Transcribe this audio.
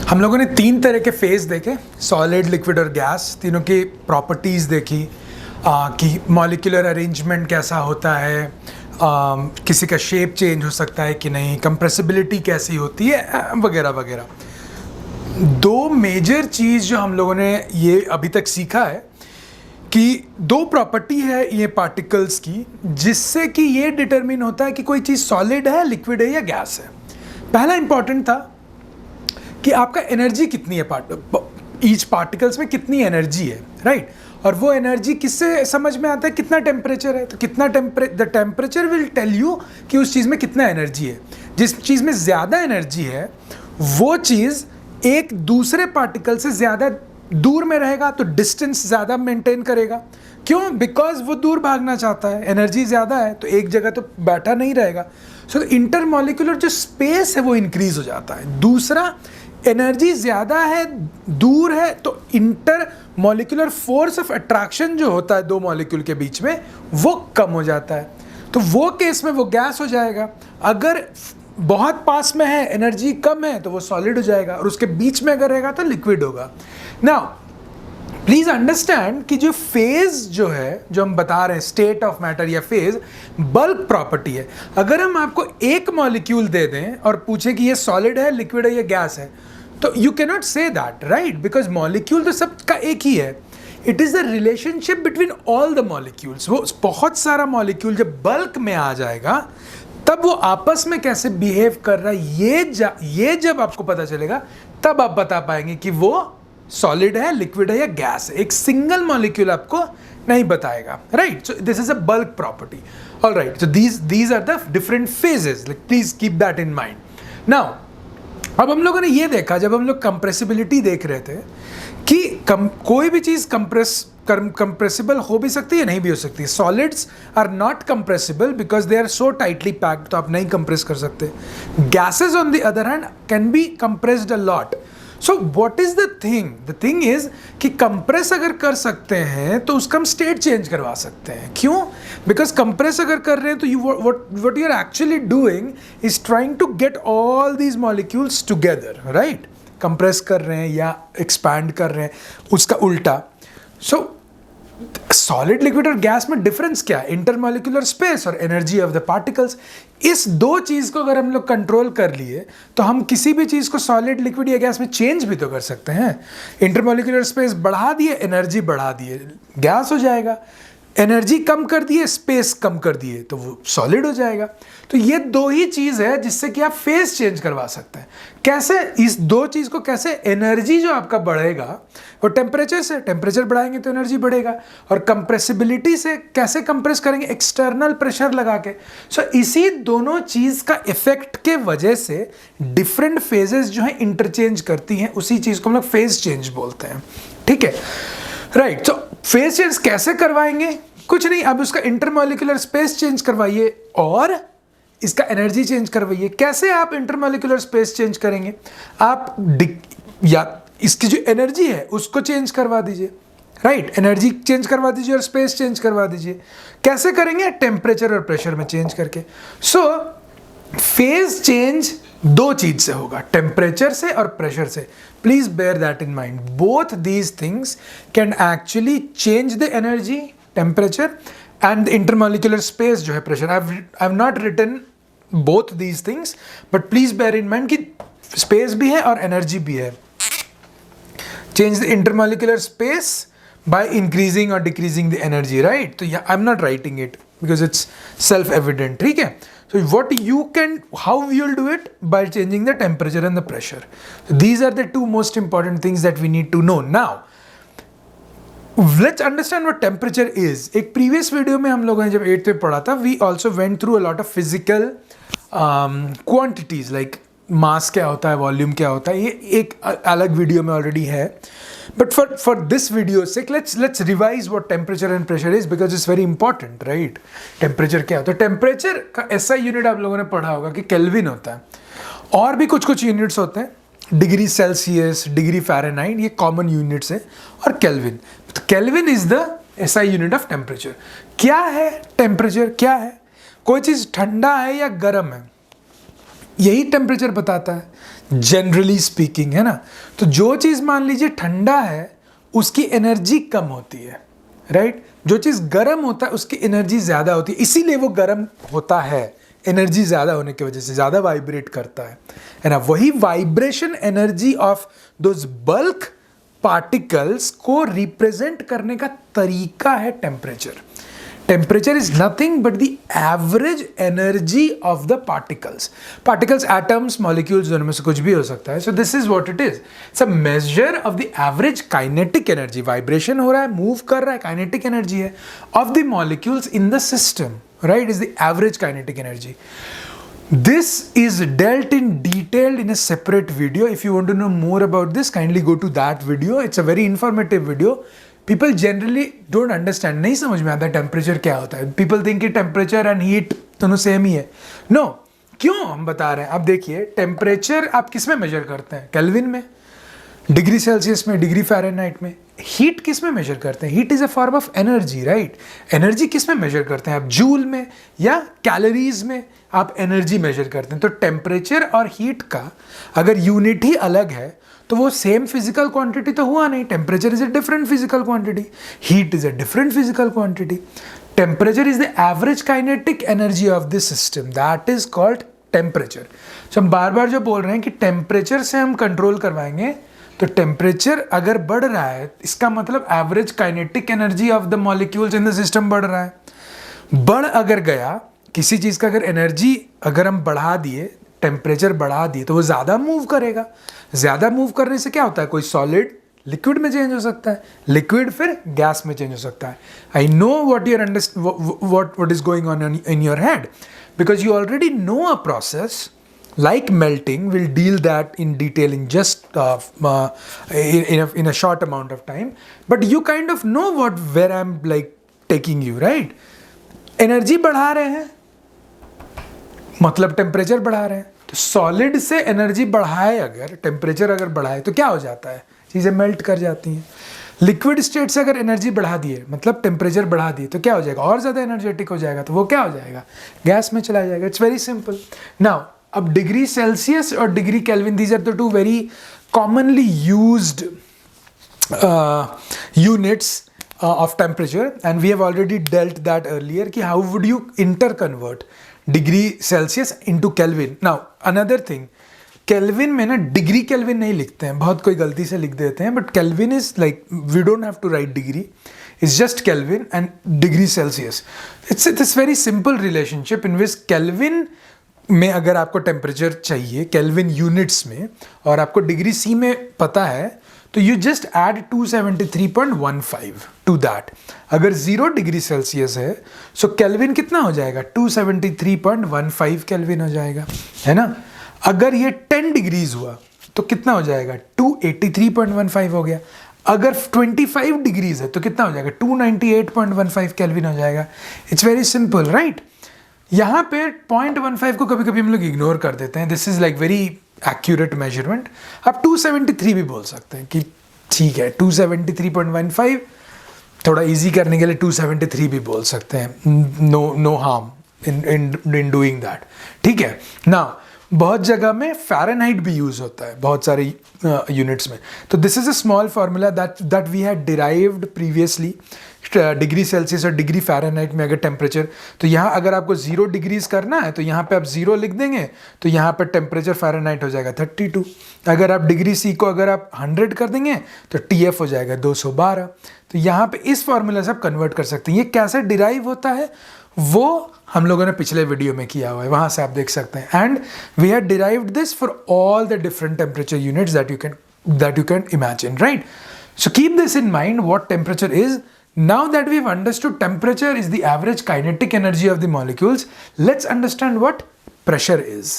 हम लोगों ने तीन तरह के फेज देखे, सॉलिड, लिक्विड और गैस। तीनों की प्रॉपर्टीज़ देखी कि मॉलिक्यूलर अरेंजमेंट कैसा होता है, किसी का शेप चेंज हो सकता है कि नहीं, कंप्रेसिबिलिटी कैसी होती है वगैरह वगैरह। दो मेजर चीज़ जो हम लोगों ने ये अभी तक सीखा है कि दो प्रॉपर्टी है ये पार्टिकल्स की जिससे कि ये डिटरमिन होता है कि कोई चीज़ सॉलिड है, लिक्विड है या गैस है। पहला इंपॉर्टेंट था कि आपका एनर्जी कितनी है, ईच पार्टिकल्स में कितनी एनर्जी है, राइट। और वो एनर्जी किससे समझ में आता है, कितना टेम्परेचर है। तो कितना the temperature will tell you कि उस चीज़ में कितना एनर्जी है। जिस चीज़ में ज़्यादा एनर्जी है वो चीज़ एक दूसरे पार्टिकल से ज़्यादा दूर में रहेगा तो डिस्टेंस ज़्यादा मेंटेन करेगा। क्यों? बिकॉज वो दूर भागना चाहता है, एनर्जी ज़्यादा है तो एक जगह तो बैठा नहीं रहेगा। सो इंटरमॉलिक्यूलर जो स्पेस है वो इंक्रीज हो जाता है। दूसरा, एनर्जी ज़्यादा है, दूर है, तो inter molecular force of attraction जो होता है दो मॉलिक्यूल के बीच में वो कम हो जाता है। तो वो केस में वो गैस हो जाएगा। अगर बहुत पास में है, एनर्जी कम है, तो वो सॉलिड हो जाएगा। और उसके बीच में अगर रहेगा तो लिक्विड होगा। नाउ प्लीज अंडरस्टैंड कि जो फेज जो है, जो हम बता रहे हैं स्टेट ऑफ मैटर या फेज, बल्क प्रॉपर्टी है। अगर हम आपको एक मॉलिक्यूल दे दें और पूछे कि ये सॉलिड है, लिक्विड है या गैस है, तो you can not say that, right, because molecule तो सबका एक ही है। It is the relationship between all the molecules. वो बहुत सारा मॉलिक्यूल जब बल्क में आ जाएगा तब वो आपस में कैसे बिहेव कर रहा है ये जब आपको पता चलेगा तब आप बता पाएंगे कि वो सॉलिड है, लिक्विड है या गैस है। एक सिंगल मॉलिक्यूल आपको नहीं बताएगा, right. So this is a bulk property. All right, so these are the different phases, please keep that in mind. Now अब हम लोगों ने ये देखा, जब हम लोग कंप्रेसिबिलिटी देख रहे थे, कि कोई भी चीज़ कंप्रेसिबल हो भी सकती है, नहीं भी हो सकती। Solids are not compressible because they are so tightly packed, तो आप नहीं कंप्रेस कर सकते। Gases on the other hand can be compressed a lot. So what is the thing? The thing is कि कंप्रेस अगर कर सकते हैं तो उसका हम स्टेट चेंज करवा सकते हैं। क्यों? बिकॉज कंप्रेस अगर कर रहे हैं तो what you are actually doing is trying to get all these molecules together, right. Compress कर रहे हैं या एक्सपैंड कर रहे हैं, उसका उल्टा। सो सॉलिड, लिक्विड और गैस में डिफरेंस क्या है? इंटरमॉलिक्यूलर स्पेस और एनर्जी ऑफ द पार्टिकल्स। इस दो चीज़ को अगर हम लोग कंट्रोल कर लिए तो हम किसी भी चीज़ को सॉलिड, लिक्विड या गैस में चेंज भी तो कर सकते हैं। इंटरमॉलिक्यूलर स्पेस बढ़ा दिए, एनर्जी बढ़ा दिए, गैस हो जाएगा। एनर्जी कम कर दिए, स्पेस कम कर दिए, तो वो सॉलिड हो जाएगा। तो ये दो ही चीज़ है जिससे कि आप फेज चेंज करवा सकते हैं। कैसे? इस दो चीज़ को कैसे? एनर्जी जो आपका बढ़ेगा वो टेम्परेचर से, टेम्परेचर बढ़ाएंगे तो एनर्जी बढ़ेगा। और कंप्रेसिबिलिटी से कैसे कंप्रेस करेंगे? एक्सटर्नल प्रेशर लगा के। सो इसी दोनों चीज़ का इफेक्ट के वजह से डिफरेंट फेजेस जो है इंटरचेंज करती हैं, उसी चीज़ को हम लोग फेज चेंज बोलते हैं, ठीक है, राइट। तो फेज चेंज कैसे करवाएंगे? कुछ नहीं, अब उसका इंटरमॉलिक्यूलर स्पेस चेंज करवाइए और इसका एनर्जी चेंज करवाइए। कैसे आप इंटरमॉलिक्यूलर स्पेस चेंज करेंगे? आप या इसकी जो एनर्जी है उसको चेंज करवा दीजिए, राइट। एनर्जी चेंज करवा दीजिए और स्पेस चेंज करवा दीजिए। कैसे करेंगे? टेम्परेचर और प्रेशर में चेंज करके। सो फेज चेंज दो चीज से होगा, टेम्परेचर से और प्रेशर से। Please bear that in mind. Both these things can actually change the energy, temperature, and the intermolecular space जो है, pressure. I have not written both these things, but please bear in mind कि space भी है और energy भी है। Change the intermolecular space by increasing or decreasing the energy, right? So yeah, I'm not writing it because it's self-evident, ठीक है? So what you can, how you'll do it? By changing the temperature and the pressure. So these are the two most important things that we need to know. Now, let's understand what temperature is. एक previous video में हम लोगों ने जब 8th में पढ़ा था, we also went through a lot of physical quantities like मास क्या होता है, वॉल्यूम क्या होता है। ये एक अलग वीडियो में ऑलरेडी है, बट फॉर दिस वीडियो से let's revise what temperature and pressure is, because it's very important, right. Temperature क्या होता है? टेम्परेचर का ऐसा यूनिट आप लोगों ने पढ़ा होगा कि केल्विन होता है, और भी कुछ यूनिट्स होते हैं, डिग्री सेल्सियस, डिग्री फ़ारेनहाइट, ये कॉमन यूनिट्स है, और केल्विन। तो केल्विन इज द ऐसा यूनिट ऑफ टेम्परेचर। क्या है टेम्परेचर? क्या है? कोई चीज़ ठंडा है या गर्म है, यही टेम्परेचर बताता है। जनरली स्पीकिंग, है ना। तो जो चीज़ मान लीजिए ठंडा है उसकी एनर्जी कम होती है, राइट। जो चीज़ गर्म होता है उसकी एनर्जी ज़्यादा होती है, इसीलिए वो गर्म होता है, एनर्जी ज़्यादा होने की वजह से ज़्यादा वाइब्रेट करता है ना। वही vibration energy of those bulk particles को रिप्रेजेंट करने का तरीका है temperature. Temperature is nothing but the average energy of the particles. Particles, atoms, molecules, दोनों में से कुछ भी हो सकता है। सो this is what it is, it's a measure of the average kinetic energy. Vibration हो रहा है, मूव कर रहा है, काइनेटिक एनर्जी है of the molecules in the system, right, is the average kinetic energy. This is dealt in detail in a separate video. If you want to know more about this, kindly go to that video. It's a very informative video. People generally don't understand, नहीं समझ में आता temperature क्या होता है। People think कि temperature and heat दोनों same ही है। No, क्यों हम बता रहे हैं? आप देखिए, टेम्परेचर आप किस में मेजर करते हैं? केल्विन में, डिग्री सेल्सियस में, डिग्री फ़ारेनहाइट में। हीट किस में मेजर करते हैं? Heat is a form of energy, right. Energy किस में मेजर करते हैं आप? जूल में या कैलोरीज में आप एनर्जी मेजर करते हैं। तो टेम्परेचर और हीट का अगर यूनिट ही अलग है तो वो सेम फिजिकल क्वांटिटी तो हुआ नहीं। Temperature is a different physical quantity, heat is a different physical quantity. Temperature is the average kinetic energy of this system, that is called temperature. तो हम बार बार जो बोल रहे हैं कि टेम्परेचर से हम कंट्रोल करवाएंगे, तो टेम्परेचर अगर बढ़ रहा है इसका मतलब average kinetic energy of the molecules in the system बढ़ रहा है। बढ़ अगर गया किसी चीज़ का, अगर एनर्जी अगर हम बढ़ा दिए, टेम्परेचर बढ़ा दिए, तो वो ज़्यादा मूव करेगा। ज़्यादा मूव करने से क्या होता है? कोई सॉलिड लिक्विड में चेंज हो सकता है, लिक्विड फिर गैस में चेंज हो सकता है। I know what your what is going on in your head, because you already know a process like melting. We'll deal that in detail in just in a short amount of time, but you kind of know where I'm like taking you, right? Energy बढ़ा रहे हैं मतलब temperature बढ़ा रहे हैं। तो solid से energy बढ़ाए, अगर टेम्परेचर अगर बढ़ाए तो क्या हो जाता है? चीज़ें मेल्ट कर जाती हैं। लिक्विड स्टेट से अगर एनर्जी बढ़ा दिए मतलब टेम्परेचर बढ़ा दिए तो क्या हो जाएगा? और ज़्यादा एनर्जेटिक हो जाएगा। तो वो क्या हो जाएगा? गैस में चला जाएगा। It's very simple. नाउ अब डिग्री सेल्सियस और degree Kelvin, these are the two very commonly used units of temperature, and we have already dealt that earlier कि how would you interconvert degree Celsius into Kelvin. Now another thing, Kelvin में ना degree kelvin नहीं लिखते हैं, बहुत कोई गलती से लिख देते हैं, but Kelvin is like we don't have to write degree, it's just Kelvin and degree Celsius. It's very simple relationship in which Kelvin में अगर आपको टेम्परेचर चाहिए केल्विन यूनिट्स में और आपको डिग्री सी में पता है, तो you just add 273.15 to that. अगर 0 डिग्री सेल्सियस है सो केल्विन कितना हो जाएगा? 273.15 केल्विन हो जाएगा, है ना। अगर ये 10 डिग्रीज हुआ तो कितना हो जाएगा? 283.15 हो गया। अगर 25 डिग्रीज है तो कितना हो जाएगा? 298.15 केल्विन हो जाएगा। It's very simple, right. यहाँ पे 0.15 को कभी कभी हम लोग इग्नोर कर देते हैं। This is like very accurate measurement. आप 273 भी बोल सकते हैं कि ठीक है 273.15, थोड़ा इजी करने के लिए 273 भी बोल सकते हैं। No harm in doing that, ठीक है ना। बहुत जगह में फ़ारेनहाइट भी यूज़ होता है बहुत सारे यूनिट्स में। तो this is a small formula that we had derived previously. Degree Celsius और डिग्री फ़ारेनहाइट में अगर टेम्परेचर, तो यहाँ अगर आपको 0 डिग्रीज करना है तो यहाँ पे आप 0 लिख देंगे, तो यहाँ पर टेम्परेचर फ़ारेनहाइट हो जाएगा 32। अगर आप डिग्री सी को अगर आप 100 कर देंगे तो TF हो जाएगा 212। तो यहाँ पे इस फार्मूला से आप कन्वर्ट कर सकते हैं। ये कैसे डिराइव होता है वो हम लोगों ने पिछले वीडियो में किया हुआ है, वहाँ से आप देख सकते हैं। And we have derived this for all the different temperature units that you can imagine, right. So keep this in mind what temperature is. Now that we've understood temperature is the average kinetic energy of the molecules, let's understand what pressure is.